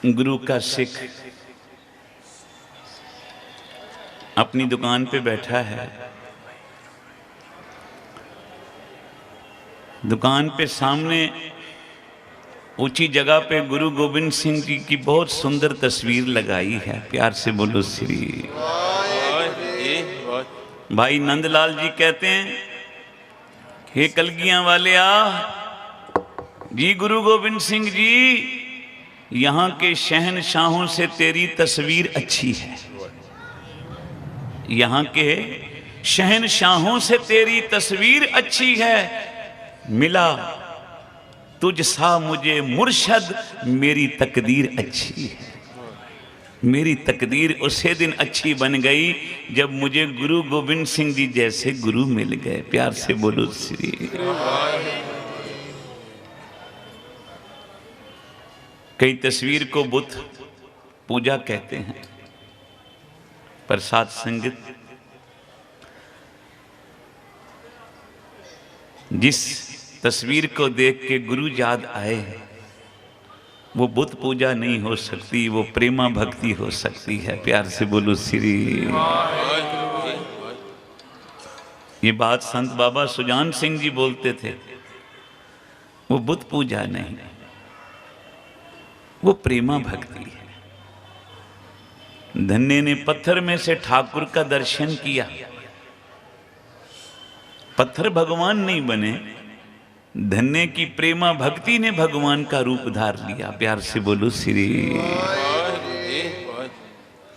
गुरु का सिख अपनी दुकान पे बैठा है। दुकान पे सामने ऊंची जगह पे गुरु गोविंद सिंह जी की बहुत सुंदर तस्वीर लगाई है। प्यार से बोलो श्री। भाई नंदलाल जी कहते हैं, हे कलगियां वाले जी, गुरु गोविंद सिंह जी, यहाँ के शहनशाहों से तेरी तस्वीर अच्छी है। यहाँ के शहनशाहों से तेरी तस्वीर अच्छी है। मिला तुझ सा मुझे मुर्शद, मेरी तकदीर अच्छी है। मेरी तकदीर उसे दिन अच्छी बन गई जब मुझे गुरु गोविंद सिंह जी जैसे गुरु मिल गए। प्यार से बोलो श्री। कई तस्वीर को बुत पूजा कहते हैं, प्रसाद संगत जिस तस्वीर को देख के गुरु याद आए वो बुत पूजा नहीं हो सकती, वो प्रेमा भक्ति हो सकती है। प्यार से बोलो श्री। ये बात संत बाबा सुजान सिंह जी बोलते थे। वो बुत पूजा नहीं, वो प्रेमा भक्ति है। धन्य ने पत्थर में से ठाकुर का दर्शन किया। पत्थर भगवान नहीं बने, धन्य की प्रेमा भक्ति ने भगवान का रूप धार लिया। प्यार से बोलो श्री।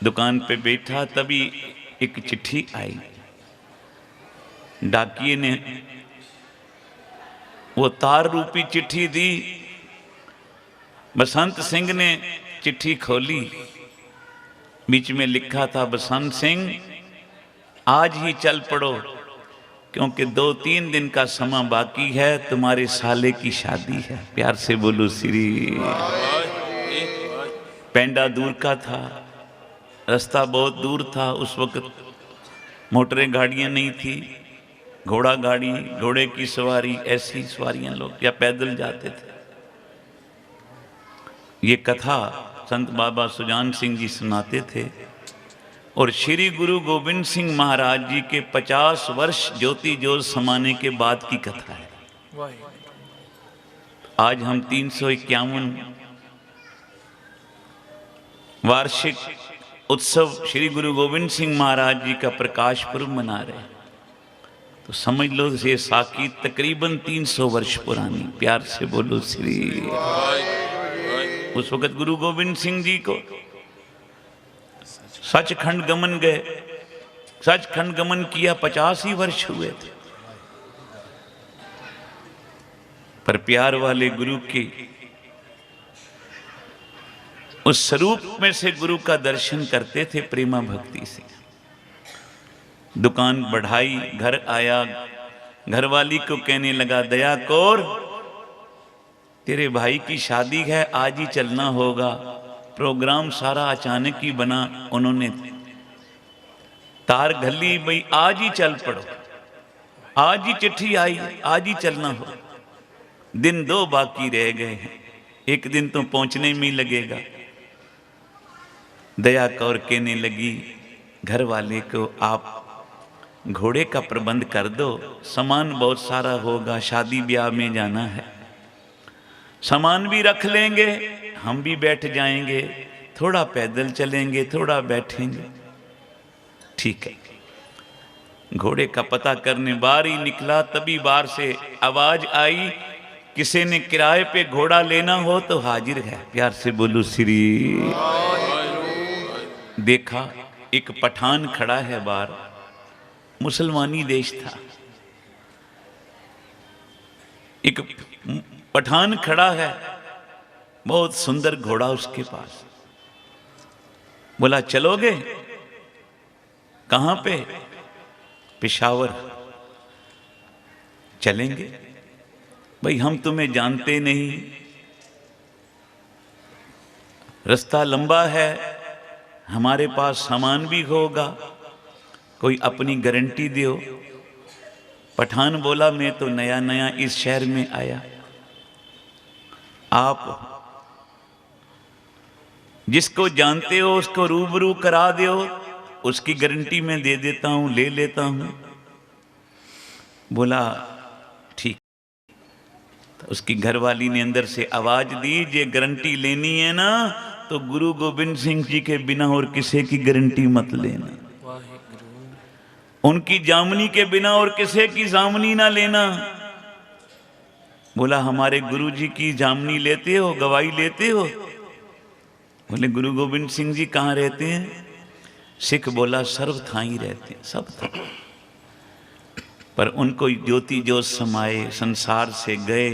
दुकान पे बैठा तभी एक चिट्ठी आई। डाकिए ने वो तार रूपी चिट्ठी दी। बसंत सिंह ने चिट्ठी खोली, बीच में लिखा था, बसंत सिंह आज ही चल पड़ो, क्योंकि 2-3 दिन का समय बाकी है, तुम्हारे साले की शादी है। प्यार से बोलो श्री। पेंडा दूर का था, रास्ता बहुत दूर था। उस वक्त मोटरें गाड़ियां नहीं थी, घोड़ा गाड़ी, घोड़े की सवारी, ऐसी सवारियां लोग या पैदल जाते थे। ये कथा संत बाबा सुजान सिंह जी सुनाते थे और श्री गुरु गोविंद सिंह महाराज जी के 50 वर्ष ज्योति ज्योत समाने के बाद की कथा है। आज हम 351 वार्षिक उत्सव श्री गुरु गोविंद सिंह महाराज जी का प्रकाश पर्व मना रहे हैं। तो समझ लो ये साकी तकरीबन 300 वर्ष पुरानी। प्यार से बोलो श्री। उस वक्त गुरु गोविंद सिंह जी को सचखंड गमन गए। सचखंड गमन किया, 50 ही वर्ष हुए थे। पर प्यार वाले गुरु की उस स्वरूप में से गुरु का दर्शन करते थे प्रेमा भक्ति से। दुकान बढ़ाई, घर आया, घरवाली को कहने लगा, दया कौर तेरे भाई की शादी है, आज ही चलना होगा। प्रोग्राम सारा अचानक ही बना। उन्होंने तार घली, भाई आज ही चल पड़ो, आज ही चिट्ठी आई, आज ही चलना हो। दिन 2 बाकी रह गए हैं, एक दिन तो पहुंचने में ही लगेगा। दया कौर कहने लगी, घर वाले को आप घोड़े का प्रबंध कर दो, सामान बहुत सारा होगा, शादी ब्याह में जाना है। सामान भी रख लेंगे, हम भी बैठ जाएंगे, थोड़ा पैदल चलेंगे, थोड़ा बैठेंगे। ठीक है। घोड़े का पता करने बाहर ही निकला, तभी बाहर से आवाज आई, किसी ने किराए पे घोड़ा लेना हो तो हाजिर है। प्यार से बोलो श्री। देखा एक पठान खड़ा है बाहर, मुसलमानी देश था। एक पठान खड़ा है, बहुत सुंदर घोड़ा उसके पास। बोला चलोगे? कहां पे? पेशावर। चलेंगे। भाई हम तुम्हें जानते नहीं, रास्ता लंबा है, हमारे पास सामान भी होगा, कोई अपनी गारंटी दो। पठान बोला, मैं तो नया नया इस शहर में आया, आप जिसको जानते हो उसको रूबरू करा दो, उसकी गारंटी मैं दे देता हूं, ले लेता हूं। बोला ठीक। तो उसकी घरवाली ने अंदर से आवाज दी, ये गारंटी लेनी है ना तो गुरु गोविंद सिंह जी के बिना और किसी की गारंटी मत लेना, उनकी जामनी के बिना और किसी की जामनी ना लेना। बोला हमारे गुरु जी की जामनी लेते हो, गवाही लेते हो? बोले गुरु गोविंद सिंह जी कहाँ रहते हैं? सिख बोला सर्व थाई रहते हैं, सब था। पर उनको ज्योति जोत समाए, संसार से गए,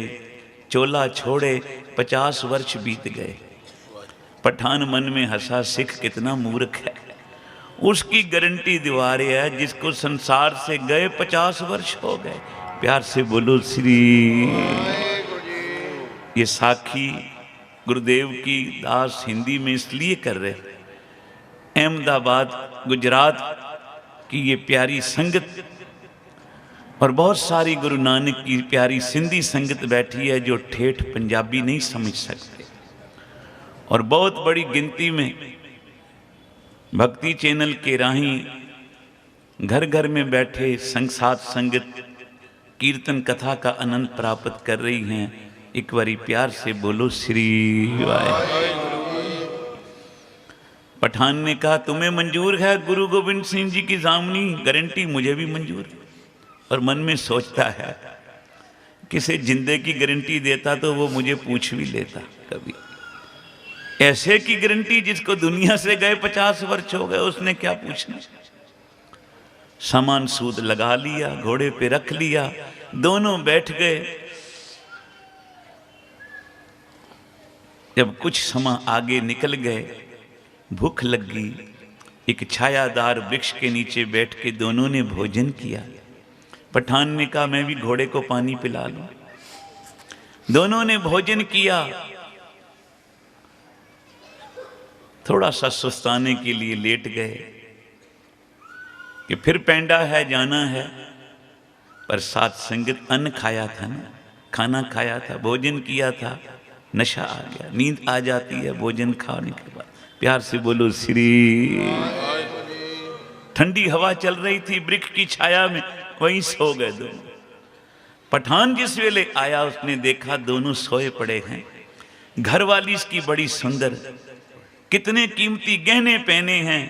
चोला छोड़े, 50 वर्ष बीत गए। पठान मन में हंसा, सिख कितना मूर्ख है, उसकी गारंटी दिवा रहे है जिसको संसार से गए 50 वर्ष हो गए। प्यार से बोलो श्री। ये साखी गुरुदेव की दास हिंदी में इसलिए कर रहे, अहमदाबाद गुजरात की ये प्यारी संगत और बहुत सारी गुरु नानक की प्यारी सिंधी संगत बैठी है जो ठेठ पंजाबी नहीं समझ सकते, और बहुत बड़ी गिनती में भक्ति चैनल के राही घर घर में बैठे संग साथ संगत कीर्तन कथा का आनंद प्राप्त कर रही हैं। एक बारी प्यार से बोलो श्री वाहे। पठान ने कहा तुम्हें मंजूर है गुरु गोविंद सिंह जी की जामनी? गारंटी मुझे भी मंजूर है। और मन में सोचता है किसी जिंदे की गारंटी देता तो वो मुझे पूछ भी लेता कभी। ऐसे की गारंटी जिसको दुनिया से गए 50 वर्ष हो गए, उसने क्या पूछना। सामान सूद लगा लिया, घोड़े पे रख लिया, दोनों बैठ गए। जब कुछ समय आगे निकल गए, भूख लगी, एक छायादार वृक्ष के नीचे बैठ के दोनों ने भोजन किया। पठान ने कहा मैं भी घोड़े को पानी पिला लूं। दोनों ने भोजन किया, थोड़ा सा सुस्ताने के लिए लेट गए कि फिर पैंडा है, जाना है। पर साथ संगत अन्न खाया था ना, खाना खाया था, भोजन किया था, नशा आ गया, नींद आ जाती है भोजन खाने के बाद। प्यार से बोलो श्री। ठंडी हवा चल रही थी वृक्ष की छाया में, वहीं सो गए दोनों। पठान जिस वेले आया उसने देखा दोनों सोए पड़े हैं। घरवाली इसकी बड़ी सुंदर, कितने कीमती गहने पहने हैं,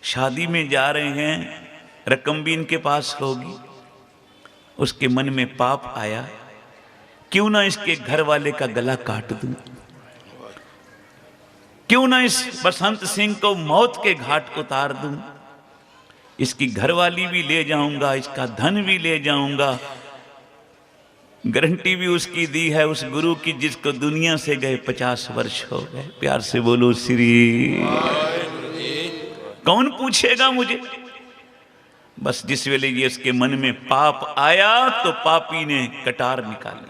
शादी में जा रहे हैं, रकम भी इनके पास होगी। उसके मन में पाप आया, क्यों ना इसके घर वाले का गला काट दूं, क्यों ना इस बसंत सिंह को मौत के घाट उतार दूं। इसकी घरवाली भी ले जाऊंगा, इसका धन भी ले जाऊंगा, गारंटी भी उसकी दी है उस गुरु की जिसको दुनिया से गए 50 वर्ष हो गए। प्यार से बोलो श्री। कौन पूछेगा मुझे। बस जिस वेले ये इसके मन में पाप आया तो पापी ने कटार निकाली,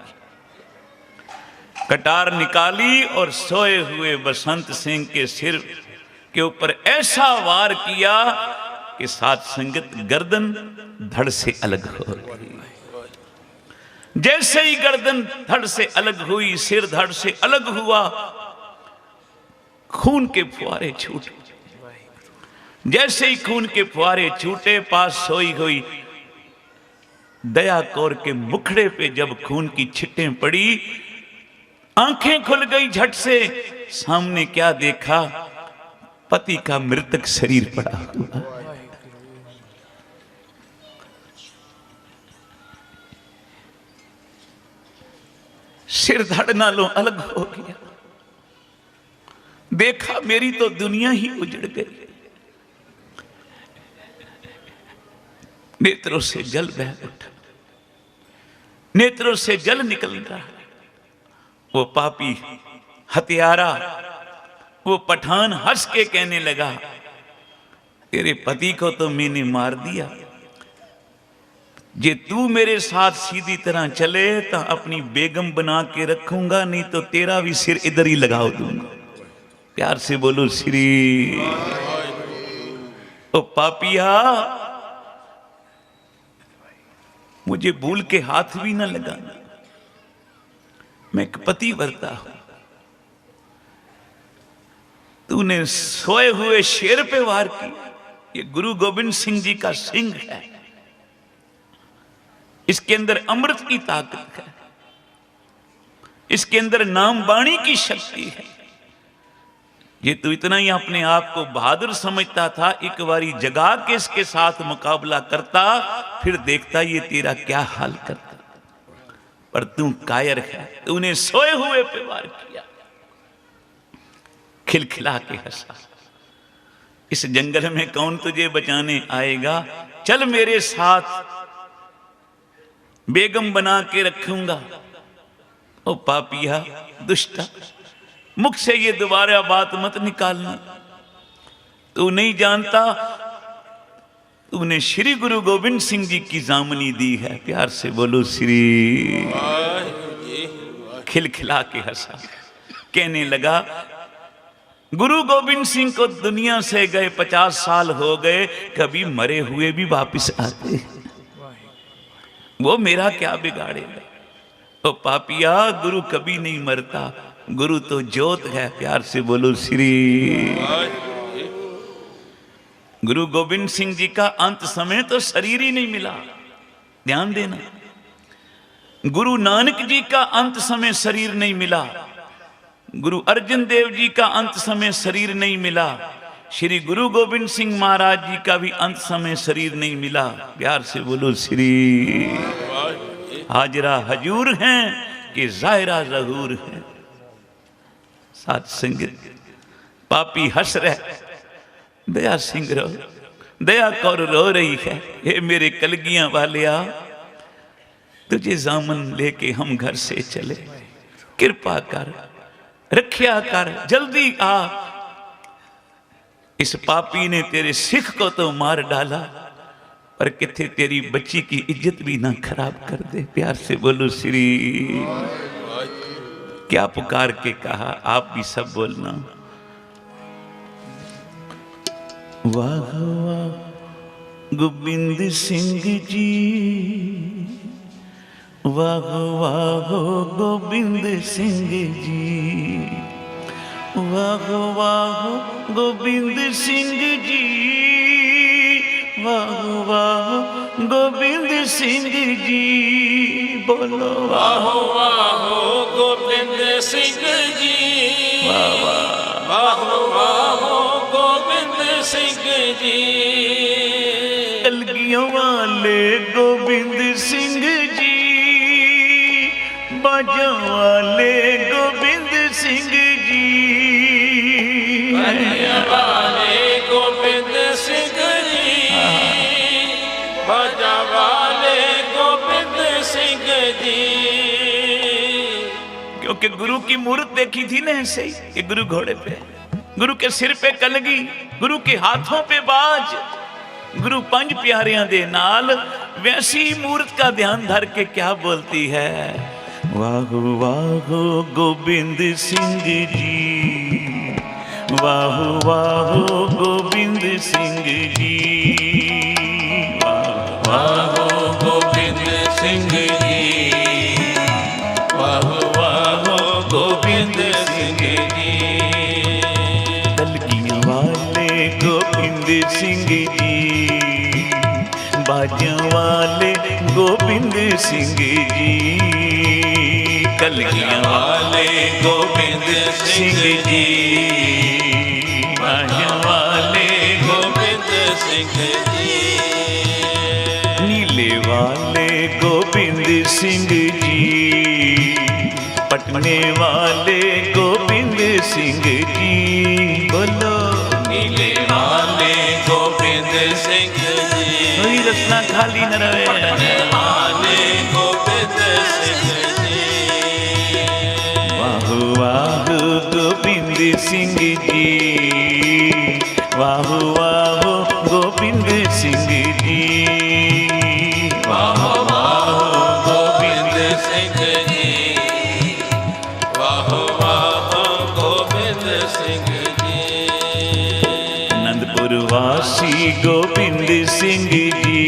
कटार निकाली और सोए हुए बसंत सिंह के सिर के ऊपर ऐसा वार किया कि साथ संगत गर्दन धड़ से अलग हो गई। जैसे ही गर्दन धड़ से अलग हुई, सिर धड़ से अलग हुआ, खून के फुहारे छूटे। जैसे ही खून के फुहारे छूटे, पास सोई हुई दया कौर के मुखड़े पे जब खून की छिटें पड़ी, आंखें खुल गई झट से। सामने क्या देखा, पति का मृतक शरीर पड़ा हुआ। सिर धड़ नालों अलग हो गया। देखा मेरी तो दुनिया ही उजड़ गई। नेत्रों से जल बह उठा, नेत्रों से जल निकल रहा। वो पापी हत्यारा, वो पठान हंस के कहने लगा, तेरे पति को तो मैंने मार दिया, जे तू मेरे साथ सीधी तरह चले तो अपनी बेगम बना के रखूंगा, नहीं तो तेरा भी सिर इधर ही लगा दूंगा। प्यार से बोलो श्री। ओ पापिया, मुझे भूल के हाथ भी न लगाना, मैं एक पतिव्रता हूं। तूने सोए हुए शेर पे वार किया। ये गुरु गोविंद सिंह जी का सिंह है, इसके अंदर अमृत की ताकत है, इसके अंदर नाम वाणी की शक्ति है। ये तो इतना ही अपने आप को बहादुर समझता था, एक बारी जगा के इसके साथ मुकाबला करता, फिर देखता ये तेरा क्या हाल करता। पर तू कायर है, तूने सोए हुए पे वार किया। खिलखिला के हंसा। इस जंगल में कौन तुझे बचाने आएगा, चल मेरे साथ, बेगम बना के रखूंगा। ओ पापिया दुष्टा, मुख से ये दोबारा बात मत निकालना। तू नहीं जानता तूने श्री गुरु गोविंद सिंह जी की जामनी दी है। प्यार से बोलो श्री। खिलखिला के हंसा, कहने लगा गुरु गोविंद सिंह को दुनिया से गए 50 साल हो गए, कभी मरे हुए भी वापिस आते, वो मेरा क्या बिगाड़ेगा। तो पापिया गुरु कभी नहीं मरता, गुरु तो ज्योत है। प्यार से बोलो श्री। गुरु गोविंद सिंह जी का अंत समय तो शरीर ही नहीं मिला, ध्यान देना। गुरु नानक जी का अंत समय शरीर नहीं मिला, गुरु अर्जन देव जी का अंत समय शरीर नहीं मिला, श्री गुरु गोविंद सिंह महाराज जी का भी अंत समय शरीर नहीं मिला। प्यार से बोलो श्री। हाजरा हजूर हैं कि जाहिरा जहूर है। साथ संगत पापी हंस रहे, दया सिंह रो, दया कौर रो रही है। ये मेरे कलगियां वालिया, तुझे जामन लेके हम घर से चले, कृपा कर, रक्षा कर, जल्दी आ। इस पापी ने तेरे सिख को तो मार डाला, पर किथे तेरी बच्ची की इज्जत भी ना खराब कर दे। प्यार से बोलो श्री। क्या पुकार के कहा, आप भी सब बोलना। वाह वाह गोविंद सिंह जी, वाह वाह गोविंद सिंह जी, वाह वाह गोविंद सिंह जी, वाह वाह गोविंद सिंह जी। बोलो वाह वाह गोविंद सिंह जी, वाह वाह वाह गोविंद सिंह जी। कलगियों वाले गोविंद सिंह जी, बाजों वाले गोविंद सिंह जी, वाले गोविंद सिंह जी, बाजा वाले गोविंद सिंह जी। क्योंकि गुरु की मूर्त देखी थी ना ऐसे ही, ये गुरु घोड़े पे, गुरु के सिर पे कलगी, गुरु के हाथों पे बाज, गुरु पंज प्यारियां दे नाल, वैसी मूर्त का ध्यान धर के क्या बोलती है। वाह वाह गोविंद सिंह जी, वाह वाह गोविंद सिंह जी, वाह वाह गोविंद सिंह जी, वाह वाह गोविंद सिंह जी। कलगियों वाले गोविंद सिंह जी, बाजों वाले गोविंद सिंह जी, कलगियों वाले गोविंद सिंह जी, बाजों वाले गोविंद सिंह जी। नीले वाले गोविंद सिंह जी, पटने वाले गोविंद सिंह जी। बोलो नीले वाले गोविंद सिंह जी, कोई रत्ना खाली न रहे। वाले गोविंद सिंह जी। वाह वाह गोविंद सिंह जी, वाह वाह गोविंद सिंह जी, वाह वाह गोविंद सिंह जी, वाह वाह गोविंद सिंह जी। आनंदपुर वासी गोविंद सिंह जी,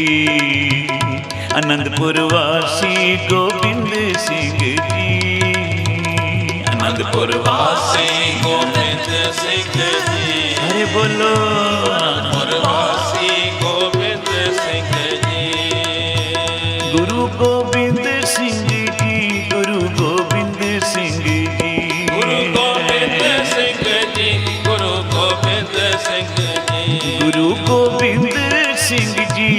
आनंदपुर वासी गोविंद सिंह जी, आनंदपुर वासी गोबिंद सिंह जी। अरे बोलो आनंदपुर वासी गोबिंद सिंह जी। गुरु गोबिंद सिंह जी, गुरु गोबिंद सिंह जी, गुरु गोबिंद सिंह जी, गुरु गोबिंद सिंह जी। गुरु गोबिंद सिंह जी,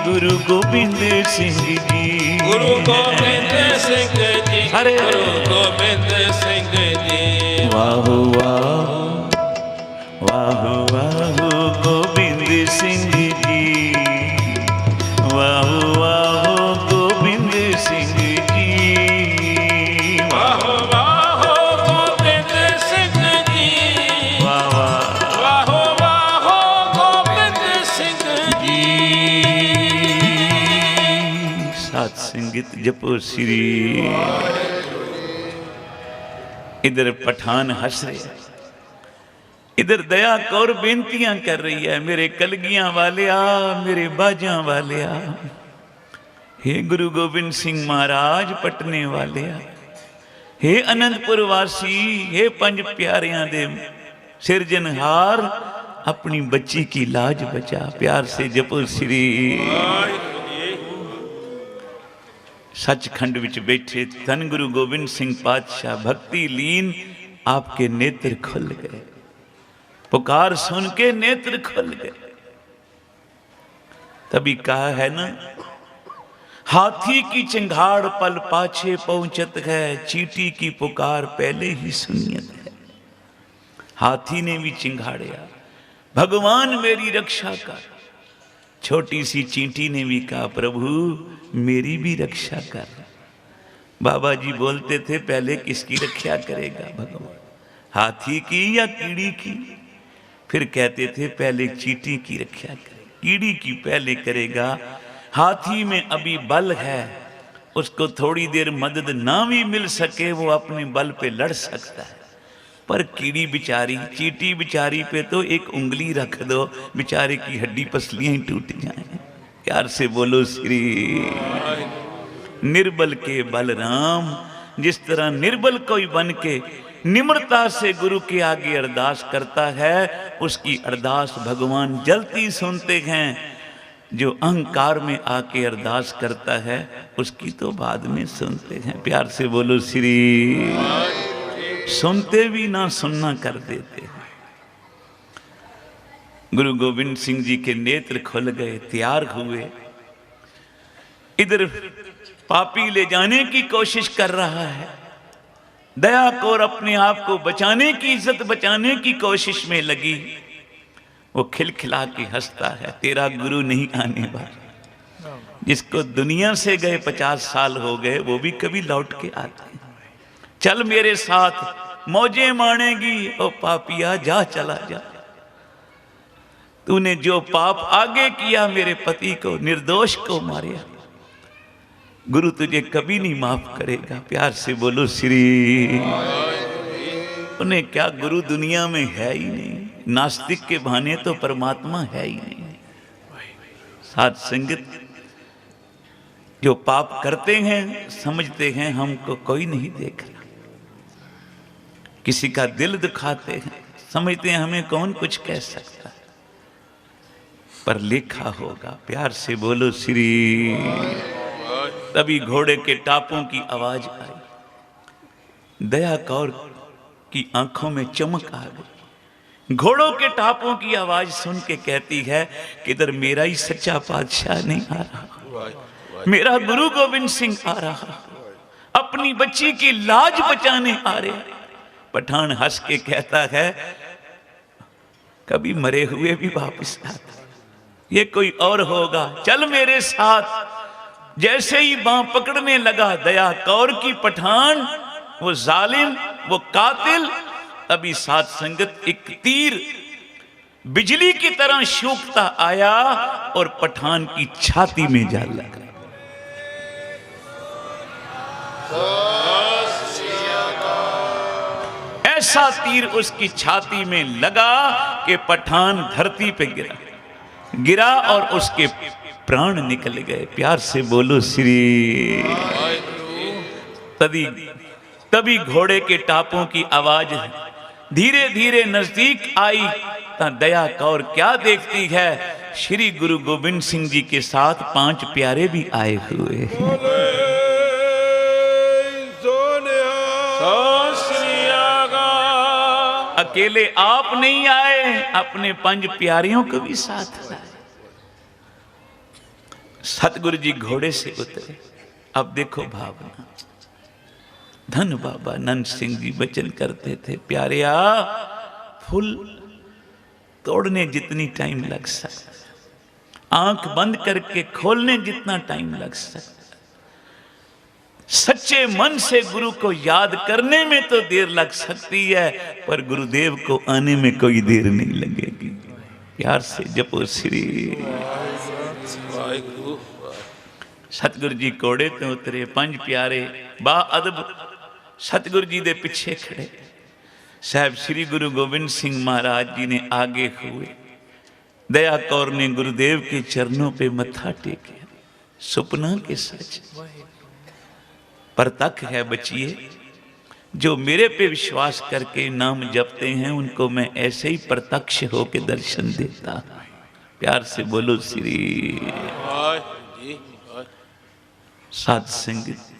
गुरु गोबिंद सिंह जी, गुरु गोबिंद सिंह जी, अरे गुरु गोबिंद सिंह जी। वाह वाह वाह वाह गोबिंद सिंह जी, वाह वाह गोबिंद सिंह जी, वाह वाह गोबिंद सिंह जी, वाह वाह वाह वाह गोबिंद सिंह जी। सात संगीत जपो श्री। इधर पठान हंस रहे, इधर दया कौर बेनतियां कर रही है, मेरे कलगियां वाले आ, मेरे बाजा वाले आ, हे गुरु गोबिंद सिंह महाराज पटने वाले आ, हे अनंतपुर वासी, हे पंज प्यारियां दे सिरजनहार, अपनी बच्ची की लाज बचा। प्यार से जपो श्री। सचखंड विच बैठे धन गुरु गोबिंद सिंह पातशाह भक्ति लीन, आपके नेत्र खुल गए, पुकार सुन के नेत्र खुल गए। तभी कहा है ना, हाथी की चिंगाड़ पल पाछे पहुंचत है, चींटी की पुकार पहले ही सुनियत है। हाथी ने भी चिंगाड़िया, भगवान मेरी रक्षा कर। छोटी सी चींटी ने भी कहा, प्रभु मेरी भी रक्षा कर। बाबा जी बोलते थे, पहले किसकी रक्षा करेगा भगवान, हाथी की या कीड़ी की? फिर कहते थे पहले चींटी की रक्षा करे, कीड़ी की पहले करेगा। हाथी में अभी बल है, उसको थोड़ी देर मदद ना भी मिल सके वो अपने बल पे लड़ सकता है, पर कीड़ी बिचारी, चींटी बिचारी पे तो एक उंगली रख दो, बेचारे की हड्डी पसलियां ही टूट जाएं। प्यार से बोलो श्री। निर्बल के बलराम, जिस तरह निर्बल कोई बन के निम्रता से गुरु के आगे अरदास करता है, उसकी अरदास भगवान जल्दी सुनते हैं। जो अहंकार में आके अरदास करता है, उसकी तो बाद में सुनते हैं। प्यार से बोलो श्री। सुनते भी ना सुनना कर देते हैं। गुरु गोबिंद सिंह जी के नेत्र खुल गए, तैयार हुए। इधर पापी ले जाने की कोशिश कर रहा है, दया कौर अपने आप को बचाने की, इज्जत बचाने की कोशिश में लगी। वो खिलखिला के हंसता है, तेरा गुरु नहीं आने वाला। जिसको दुनिया से गए 50 साल हो गए, वो भी कभी लौट के आते हैं। चल मेरे साथ मौजे मानेगी, ओ पापिया जा चला जा। तूने जो पाप आगे किया, मेरे पति को निर्दोष को मारिया, गुरु तुझे कभी नहीं माफ करेगा। प्यार से बोलो श्री। उन्हें क्या, गुरु दुनिया में है ही नहीं, नास्तिक के बहाने तो परमात्मा है ही नहीं। साथ संगत, जो पाप करते हैं समझते हैं हमको कोई नहीं देख रहा, किसी का दिल दुखाते हैं समझते हैं हमें कौन कुछ कह सकता है, पर लिखा होगा। प्यार से बोलो श्री। तभी घोड़े के टापों की आवाज आई, दया कौर की आंखों में चमक आ गई। घोड़ों के टापों की आवाज सुन के कहती है कि इधर मेरा ही सच्चा पातशाह नहीं आ रहा, मेरा गुरु गोबिंद सिंह आ रहा, अपनी बच्ची की लाज बचाने आ रहे। पठान हंस के कहता है, कभी मरे हुए भी वापस आता, ये कोई और होगा, चल मेरे साथ। जैसे ही बांह पकड़ने लगा दया कौर की पठान, वो जालिम, वो कातिल, तभी साथ संगत एक तीर बिजली की तरह शूखता आया और पठान की छाती में जा लगा। ऐसा तीर उसकी छाती में लगा कि पठान धरती पे गिरा और उसके प्राण निकल गए। प्यार से बोलो श्री। तभी तभी घोड़े के टापों की आवाज धीरे धीरे नजदीक आई तो दया कौर क्या देखती है, श्री गुरु गोबिंद सिंह जी के साथ 5 प्यारे भी आए हुए हैं। अकेले आप नहीं आए, अपने 5 प्यारियों को भी साथ लाए। सतगुरु जी घोड़े से उतरे। अब देखो भावना, धन बाबा नंद सिंह जी वचन करते थे, प्यारिया फूल तोड़ने जितनी टाइम लग सकता, आंख बंद करके खोलने जितना टाइम लग सकता, सच्चे मन से गुरु को याद करने में तो देर लग सकती है, पर गुरुदेव को आने में कोई देर नहीं लगेगी। प्यार से जपो श्री। सतगुरु जी घोड़े तो उतरे, 5 प्यारे बा अदब सतगुरु जी दे पीछे खड़े। साहब श्री गुरु गोबिंद सिंह महाराज जी ने आगे हुए। दया कौर ने गुरुदेव के चरणों पे मत्था टेका। सुपना के सच परतक है बचिए, जो मेरे पे विश्वास करके नाम जपते हैं उनको मैं ऐसे ही प्रत्यक्ष होके दर्शन देता। प्यार से बोलो श्री। साध संगत,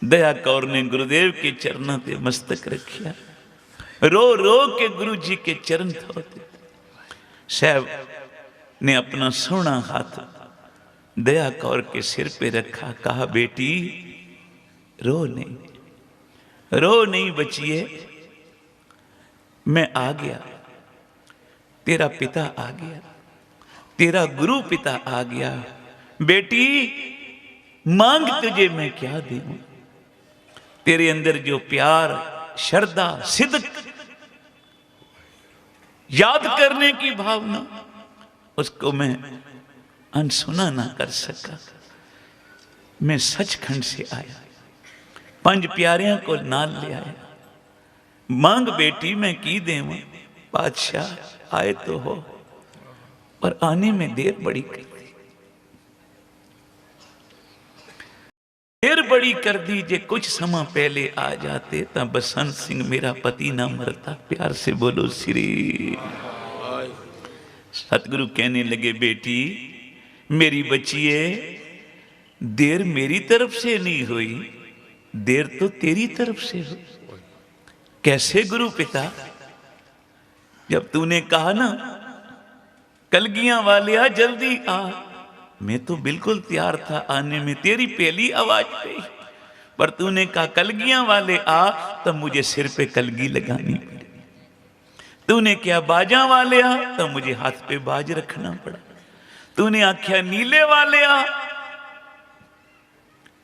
दया कौर ने गुरुदेव के चरणों पे मस्तक रखिया, रो रो के गुरु जी के चरण धोते। साहब ने अपना सोना हाथ दया कौर के सिर पे रखा, कहा बेटी रो नहीं, रो नहीं बचिए, मैं आ गया, तेरा पिता आ गया, तेरा गुरु पिता आ गया। बेटी मांग तुझे मैं क्या दूं, तेरे अंदर जो प्यार श्रद्धा सिद्क याद करने की भावना, उसको मैं अनसुना ना कर सका। मैं सचखंड से आया, 5 प्यारियों को नाल ले आया। मांग बेटी मैं की देव, बादशाह आए तो हो, पर आने में देर बड़ी कर दी, देर बड़ी कर दी। जे कुछ समय पहले आ जाते तो बसंत सिंह मेरा पति ना मरता। प्यार से बोलो श्री। सतगुरु कहने लगे बेटी मेरी बच्चिए, देर मेरी तरफ से नहीं हुई, देर तो तेरी तरफ से हो। कैसे गुरु पिता? जब तूने कहा ना कलगियां वाले आ जल्दी आ, मैं तो बिल्कुल तैयार था आने में, तेरी पहली आवाज पे, पर तूने कहा कलगियां वाले आ, तब मुझे सिर पे कलगी लगानी पड़ी। तूने क्या बाजा वाले आ, तब मुझे हाथ पे बाज रखना पड़ा। तूने आख्या नीले वाले आ,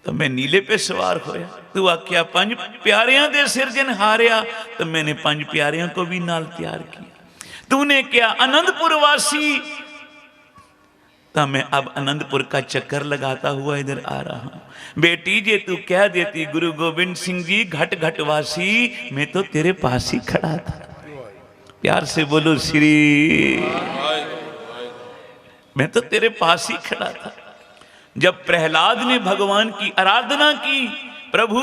तो मैं नीले पे सवार होया। तू आख्या 5 प्यारियां दे सिरजन हारिया, तो मैंने 5 प्यारियों को भी नाल तैयार किया। तूने क्या आनंदपुर वासी, तो मैं अब आनंदपुर का चक्कर लगाता हुआ इधर आ रहा हूं। बेटी जे तू कह देती गुरु गोबिंद सिंह जी घट घट वासी, मैं तो तेरे पास ही खड़ा था। प्यार से बोलो श्री। मैं तो तेरे पास ही खड़ा था। जब प्रहलाद ने भगवान की आराधना की, प्रभु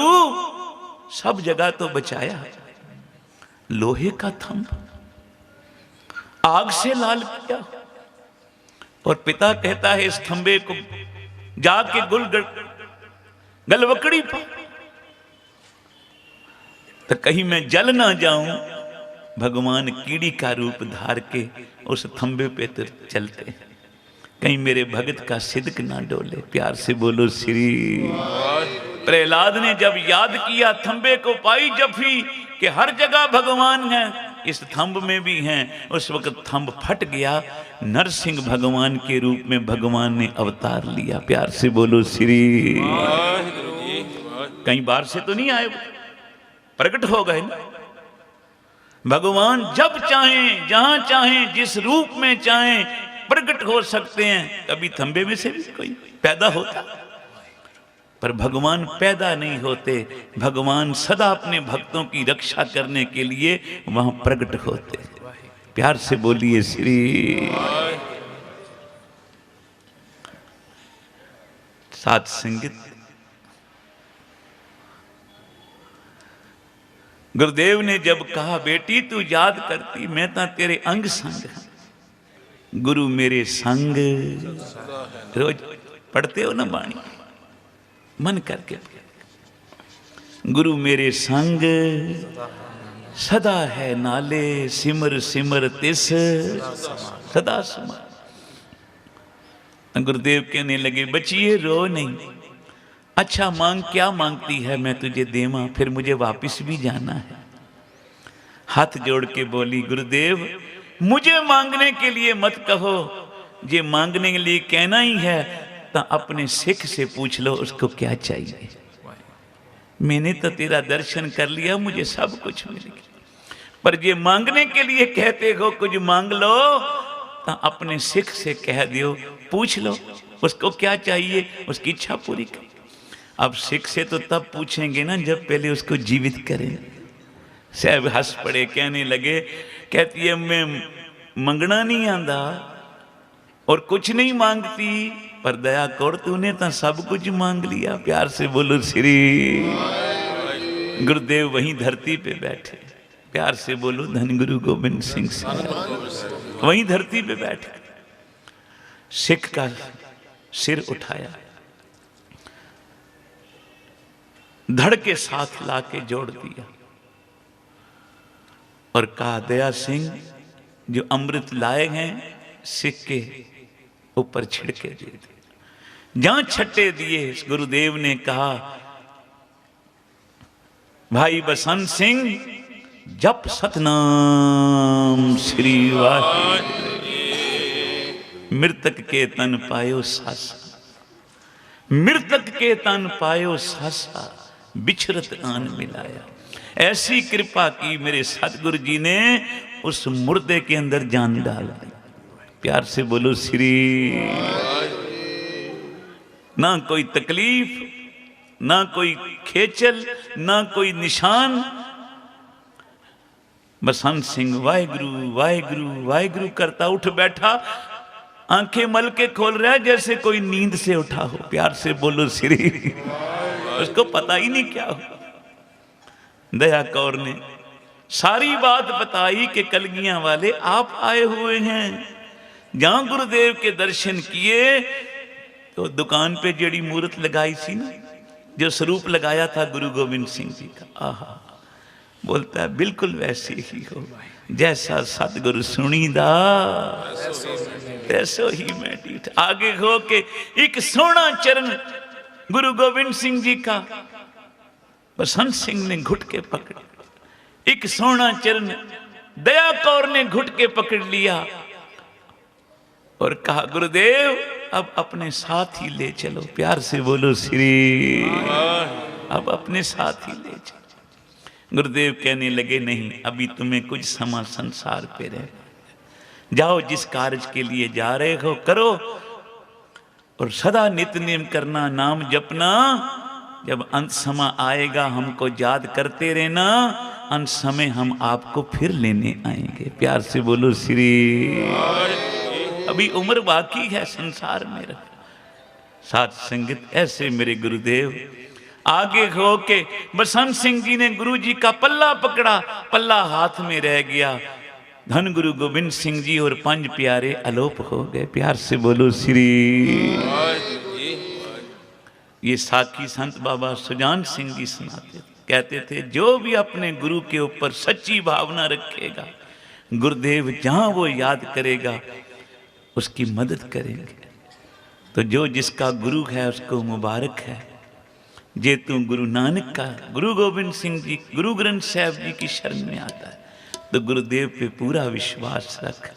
सब जगह तो बचाया, लोहे का थंब आग से लाल किया, और पिता कहता है इस थंबे को जाके गलवकड़ी पर, तो कहीं मैं जल ना जाऊं। भगवान कीड़ी का रूप धार के उस थंबे पे तो चलते हैं, कहीं मेरे भगत का सिद्क ना डोले। प्यार से बोलो श्री। प्रहलाद ने जब याद किया थंबे को पाई जफी कि हर जगह भगवान है, इस थंब में भी हैं, उस वक्त थंब फट गया। नरसिंह भगवान के रूप में भगवान ने अवतार लिया। प्यार से बोलो श्री। कहीं बाहर से तो नहीं आए, प्रकट हो गए ना। भगवान जब चाहें जहां चाहें जिस रूप में चाहें प्रकट हो सकते हैं। कभी थंबे में से भी कोई पैदा होता, पर भगवान पैदा नहीं होते। भगवान सदा अपने भक्तों की रक्षा करने के लिए वहां प्रकट होते। प्यार से बोलिए श्री। साथ संगत, गुरुदेव ने जब कहा बेटी तू याद करती मैं तो तेरे अंग संग हाँ। गुरु मेरे संग, रोज पढ़ते हो ना बाणी, मन करके गुरु मेरे संग सदा है नाले, सिमर सिमर तिस सदा समा। गुरुदेव कहने लगे बचिए रो नहीं, अच्छा मांग, क्या मांगती है मैं तुझे देवा, फिर मुझे वापस भी जाना है। हाथ जोड़ के बोली गुरुदेव मुझे मांगने के लिए मत कहो, ये मांगने के लिए कहना ही है तो अपने सिख से पूछ लो उसको क्या चाहिए। मैंने तो तेरा दर्शन कर लिया, मुझे सब कुछ मिल गया, पर ये मांगने के लिए कहते हो कुछ मांग लो तो अपने सिख से कह दियो, पूछ लो उसको क्या चाहिए, उसकी इच्छा पूरी कर। अब सिख से तो तब पूछेंगे ना जब पहले उसको जीवित करें। साहब हंस पड़े, कहने लगे, कहती है मैं मंगना नहीं आंदा और कुछ नहीं मांगती, पर दया कौर तूने तो सब कुछ मांग लिया। प्यार से बोलो श्री। गुरुदेव वहीं धरती पे बैठे, प्यार से बोलो धन गुरु गोविंद सिंह साहब वहीं धरती पे बैठे, सिख का सिर उठाया, धड़ के साथ लाके जोड़ दिया और कहा दया सिंह जो अमृत लाए हैं सिख के ऊपर छिड़के दे दे। जहां छट्टे दिए गुरुदेव ने कहा भाई बसंत सिंह जप सतनाम श्री वाहिगुरू, मृतक के तन पायो सासा, मृतक के तन पायो सासा, बिछरत आन मिलाया। ऐसी कृपा की मेरे सतगुरु जी ने उस मुर्दे के अंदर जान डाल दी। प्यार से बोलो श्री। ना कोई तकलीफ, ना कोई खेचल, ना कोई निशान। बसंत सिंह वाहिगुरु वाहिगुरु वाहिगुरु करता उठ बैठा, आंखें मल के खोल रहा है जैसे कोई नींद से उठा हो। प्यार से बोलो श्री। उसको पता ही नहीं क्या हो। दया कौर ने सारी बात बताई कि कलगियां वाले आप आए हुए हैं। जहां गुरुदेव के दर्शन किए तो दुकान पे जेड़ी मूर्त लगाई थी ना, जो स्वरूप लगाया था गुरु गोविंद सिंह जी का, आहा, बोलता है बिल्कुल वैसे ही हो जैसा सतगुरु सुनीदा तैसो ही मैं डीठ। आगे हो के एक सोना चरण गुरु गोविंद सिंह जी का बसंत सिंह ने घुट के पकड़, एक सोना चरण दया कौर ने घुट के पकड़ लिया और कहा गुरुदेव अब अपने साथ ही ले चलो। प्यार से बोलो श्री। अब अपने साथ ही ले चलो। गुरुदेव कहने लगे नहीं, अभी तुम्हें कुछ समय संसार पे रह जाओ, जिस कार्य के लिए जा रहे हो करो और सदा नित्य नियम करना, नाम जपना। जब अंत समय आएगा हमको याद करते रहना, अंत समय हम आपको फिर लेने आएंगे। प्यार से बोलो श्री। अभी उम्र बाकी है संसार में रह। साथ संगत ऐसे मेरे गुरुदेव आगे हो के बसंत सिंह जी ने गुरु जी का पल्ला पकड़ा, पल्ला हाथ में रह गया। धन गुरु गोविंद सिंह जी और पंज प्यारे अलोप हो गए। प्यार से बोलो श्री। ये साखी संत बाबा सुजान सिंह जी सुनाते थे, कहते थे जो भी अपने गुरु के ऊपर सच्ची भावना रखेगा, गुरुदेव जहां वो याद करेगा उसकी मदद करेंगे। तो जो जिसका गुरु है उसको मुबारक है। जे तू गुरु नानक का, गुरु गोविंद सिंह जी, गुरु ग्रंथ साहब जी की शरण में आता है तो गुरुदेव पे पूरा विश्वास रख।